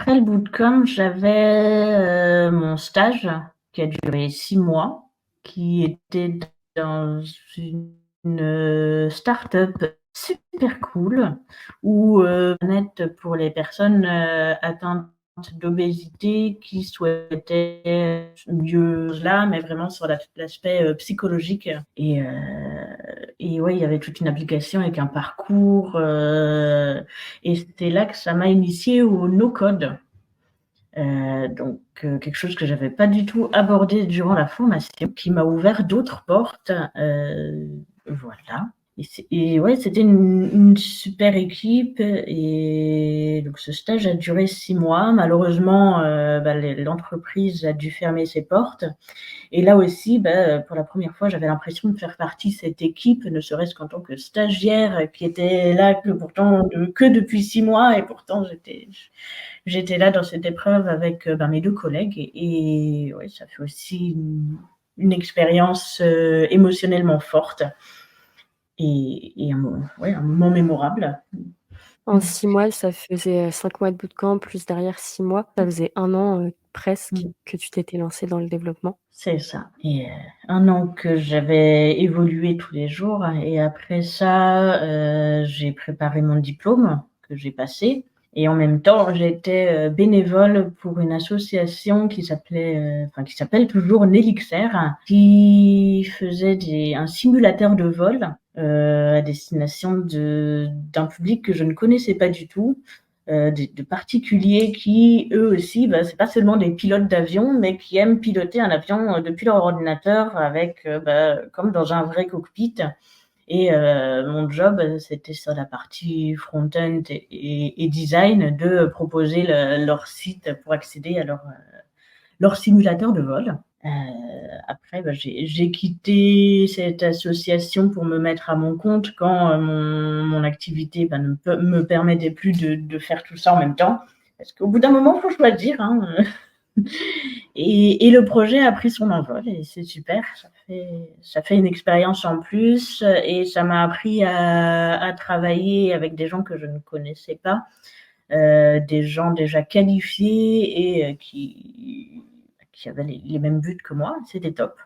après le bootcamp, j'avais, mon stage qui a duré 6 mois, qui était dans une start-up super cool où, net pour les personnes, atteintes d'obésité qui souhaitaient mieux là, mais vraiment sur l'aspect, psychologique et ouais, il y avait toute une application avec un parcours, et c'était là que ça m'a initiée au no-code. Donc quelque chose que j'avais pas du tout abordé durant la formation, qui m'a ouvert d'autres portes, voilà. Et ouais, c'était une super équipe et donc ce stage a duré 6 mois. Malheureusement, l'entreprise a dû fermer ses portes et là aussi, pour la première fois, j'avais l'impression de faire partie de cette équipe, ne serait-ce qu'en tant que stagiaire, qui était là que depuis 6 mois et pourtant j'étais là dans cette épreuve avec, mes 2 collègues et ouais, ça fait aussi une expérience, émotionnellement forte et un moment mémorable. En 6 mois, ça faisait, 5 mois de bootcamp plus derrière 6 mois. Ça faisait 1 an, presque Mmh. que tu t'étais lancée dans le développement. C'est ça et 1 an que j'avais évolué tous les jours et après ça, j'ai préparé mon diplôme que j'ai passé et en même temps, j'étais, bénévole pour une association qui s'appelle toujours Nélixer, qui faisait un simulateur de vol, à destination d'un public que je ne connaissais pas du tout, de particuliers qui, eux aussi, c'est pas seulement des pilotes d'avion, mais qui aiment piloter un avion, depuis leur ordinateur avec, comme dans un vrai cockpit et mon job, c'était sur la partie front-end et design de proposer leur site pour accéder à leur simulateur de vol. Après, j'ai quitté cette association pour me mettre à mon compte quand, mon activité, ne me permettait plus de faire tout ça en même temps. Parce qu'au bout d'un moment, il faut choisir, hein, et le projet a pris son envol et c'est super. Ça fait une expérience en plus, et ça m'a appris à travailler avec des gens que je ne connaissais pas, des gens déjà qualifiés et qui avaient les mêmes buts que moi. C'était top.